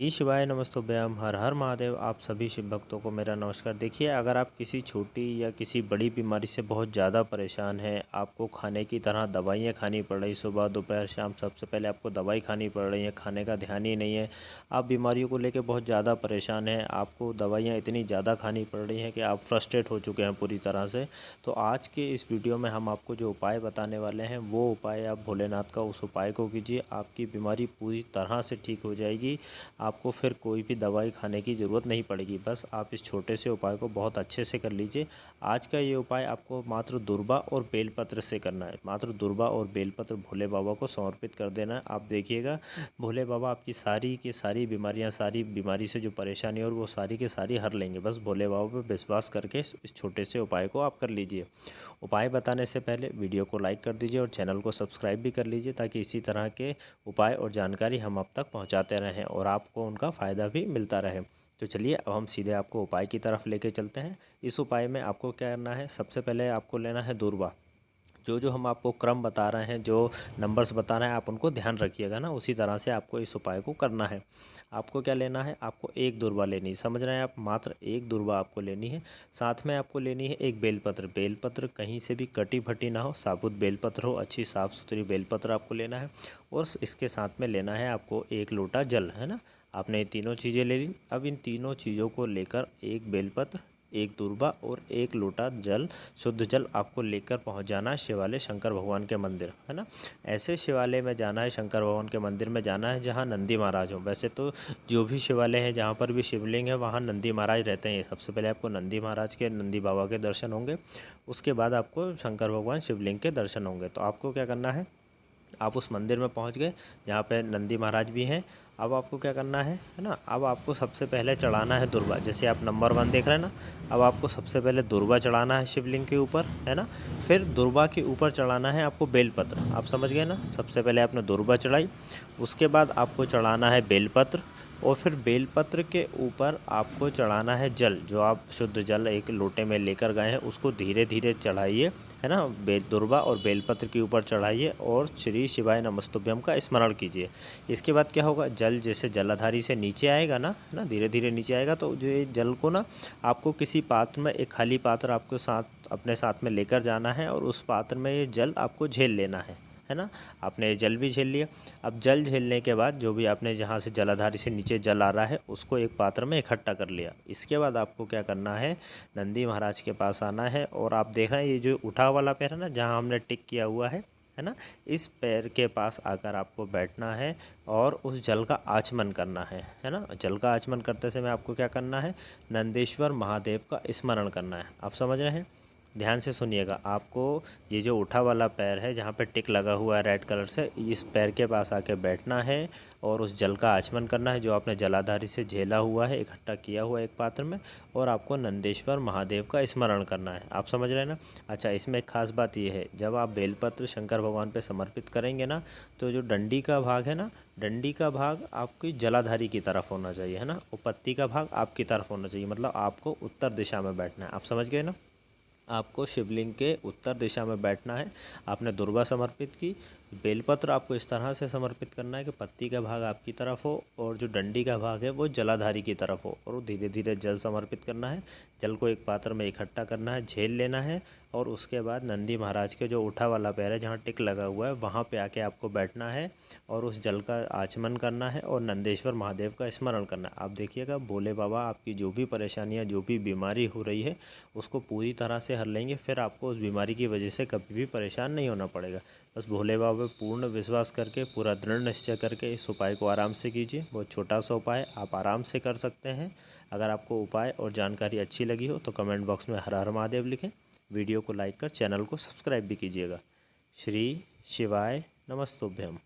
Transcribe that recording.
जी शिवाय नमस्तुभ्यम हर हर महादेव। आप सभी शिव भक्तों को मेरा नमस्कार। देखिए, अगर आप किसी छोटी या किसी बड़ी बीमारी से बहुत ज़्यादा परेशान हैं, आपको खाने की तरह दवाइयाँ खानी पड़ रही, सुबह दोपहर शाम सबसे पहले आपको दवाई खानी पड़ रही है, खाने का ध्यान ही नहीं है, आप बीमारियों को लेकर बहुत ज़्यादा परेशान हैं, आपको दवाइयाँ इतनी ज़्यादा खानी पड़ रही हैं कि आप फ्रस्ट्रेट हो चुके हैं पूरी तरह से। तो आज के इस वीडियो में हम आपको जो उपाय बताने वाले हैं, वो उपाय आप भोलेनाथ का उस उपाय को कीजिए, आपकी बीमारी पूरी तरह से ठीक हो जाएगी। आपको फिर कोई भी दवाई खाने की ज़रूरत नहीं पड़ेगी। बस आप इस छोटे से उपाय को बहुत अच्छे से कर लीजिए। आज का ये उपाय आपको मात्र दुर्बा और बेलपत्र से करना है। मात्र दुर्बा और बेलपत्र भोले बाबा को समर्पित कर देना है। आप देखिएगा, भोले बाबा आपकी सारी की सारी बीमारियां, सारी बीमारी से जो परेशानी है और वो सारी की सारी हर लेंगे। बस भोले बाबा पर विश्वास करके इस छोटे से उपाय को आप कर लीजिए। उपाय बताने से पहले वीडियो को लाइक कर दीजिए और चैनल को सब्सक्राइब भी कर लीजिए, ताकि इसी तरह के उपाय और जानकारी हम आप तक पहुंचाते रहें और आपको उनका फ़ायदा भी मिलता रहे। तो चलिए, अब हम सीधे आपको उपाय की तरफ लेके चलते हैं। इस उपाय में आपको क्या करना है, सबसे पहले आपको लेना है दूर्वा। जो जो हम आपको क्रम बता रहे हैं, जो नंबर्स बता रहे हैं, आप उनको ध्यान रखिएगा ना, उसी तरह से आपको इस उपाय को करना है। आपको क्या लेना है, आपको एक दूर्वा लेनी है, समझ रहे हैं आप, मात्र एक दूर्वा आपको लेनी है। साथ में आपको लेनी है एक बेलपत्र। बेलपत्र कहीं से भी कटी फटी ना हो, साबुत बेलपत्र हो, अच्छी साफ़ सुथरी बेलपत्र आपको लेना है। और इसके साथ में लेना है आपको एक लोटा जल, है ना। आपने ये तीनों चीज़ें ले ली। अब इन तीनों चीज़ों को लेकर एक बेलपत्र, एक दूर्वा और एक लोटा जल, शुद्ध जल आपको लेकर पहुंच जाना है शिवालय शंकर भगवान के मंदिर, है ना। ऐसे शिवालय में जाना है, शंकर भगवान के मंदिर में जाना है जहां नंदी महाराज हो। वैसे तो जो भी शिवालय है, जहां पर भी शिवलिंग है, वहां नंदी महाराज रहते हैं। सबसे पहले आपको नंदी महाराज के, नंदी बाबा के दर्शन होंगे, उसके बाद आपको शंकर भगवान शिवलिंग के दर्शन होंगे। तो आपको क्या करना है, आप उस मंदिर में पहुंच गए जहाँ पे नंदी महाराज भी हैं। अब आपको क्या करना है ना। अब आपको सबसे पहले चढ़ाना है दुर्वा। जैसे आप नंबर 1 देख रहे हैं ना, अब आपको सबसे पहले दुर्वा चढ़ाना है शिवलिंग के ऊपर, है ना। फिर दुर्वा के ऊपर चढ़ाना है आपको बेलपत्र। आप समझ गए ना, सबसे पहले आपने दुर्वा चढ़ाई, उसके बाद आपको चढ़ाना है बेलपत्र, और फिर बेलपत्र के ऊपर आपको चढ़ाना है जल। जो आप शुद्ध जल एक लोटे में लेकर गए हैं, उसको धीरे धीरे चढ़ाइए, है ना। दुर्वा और बेलपत्र के ऊपर चढ़ाइए और श्री शिवाय नमस्तुभ्यम का स्मरण कीजिए। इसके बाद क्या होगा, जल जैसे जलाधारी से नीचे आएगा ना, है ना, धीरे धीरे नीचे आएगा, तो जो ये जल को ना आपको किसी पात्र में, एक खाली पात्र आपको साथ अपने साथ में लेकर जाना है, और उस पात्र में ये जल आपको झेल लेना है ना। आपने जल भी झेल लिया। अब जल झेलने के बाद जो भी आपने, जहाँ से जलाधारी से नीचे जल आ रहा है, उसको एक पात्र में इकट्ठा कर लिया। इसके बाद आपको क्या करना है, नंदी महाराज के पास आना है, और आप देख रहे हैं ये जो उठा वाला पैर है ना, जहाँ हमने टिक किया हुआ है ना, इस पैर के पास आकर आपको बैठना है और उस जल का आचमन करना है ना। जल का आचमन करते समय आपको क्या करना है, नंदेश्वर महादेव का स्मरण करना है। आप समझ रहे हैं, ध्यान से सुनिएगा। आपको ये जो उठा वाला पैर है, जहाँ पे टिक लगा हुआ है रेड कलर से, इस पैर के पास आके बैठना है और उस जल का आचमन करना है, जो आपने जलाधारी से झेला हुआ है, इकट्ठा किया हुआ है एक पात्र में, और आपको नंदेश्वर महादेव का स्मरण करना है। आप समझ रहे हैं ना। अच्छा, इसमें एक खास बात ये है, जब आप बेलपत्र शंकर भगवान पे समर्पित करेंगे ना, तो जो डंडी का भाग है ना, डंडी का भाग आपकी जलाधारी की तरफ होना चाहिए, है ना, और पत्ती का भाग आपकी तरफ होना चाहिए। मतलब आपको उत्तर दिशा में बैठना है। आप समझ गए ना। आपको शिवलिंग के उत्तर दिशा में बैठना है। आपने दुर्वा समर्पित की, बेलपत्र आपको इस तरह से समर्पित करना है कि पत्ती का भाग आपकी तरफ हो और जो डंडी का भाग है वो जलाधारी की तरफ हो, और धीरे धीरे जल समर्पित करना है। जल को एक पात्र में इकट्ठा करना है, झेल लेना है, और उसके बाद नंदी महाराज के जो उठा वाला पैर है, जहाँ टिक लगा हुआ है, वहाँ पे आके आपको बैठना है और उस जल का आचमन करना है और नंदेश्वर महादेव का स्मरण करना है। आप देखिएगा, भोले बाबा आपकी जो भी परेशानियाँ, जो भी बीमारी हो रही है, उसको पूरी तरह से हर लेंगे। फिर आपको उस बीमारी की वजह से कभी भी परेशान नहीं होना पड़ेगा। बस भोले बाबा पे पूर्ण विश्वास करके, पूरा दृढ़ निश्चय करके इस उपाय को आराम से कीजिए। बहुत छोटा सा उपाय, आप आराम से कर सकते हैं। अगर आपको उपाय और जानकारी अच्छी लगी हो तो कमेंट बॉक्स में हर हर महादेव लिखें। वीडियो को लाइक कर चैनल को सब्सक्राइब भी कीजिएगा। श्री शिवाय नमस्तुभ्यम।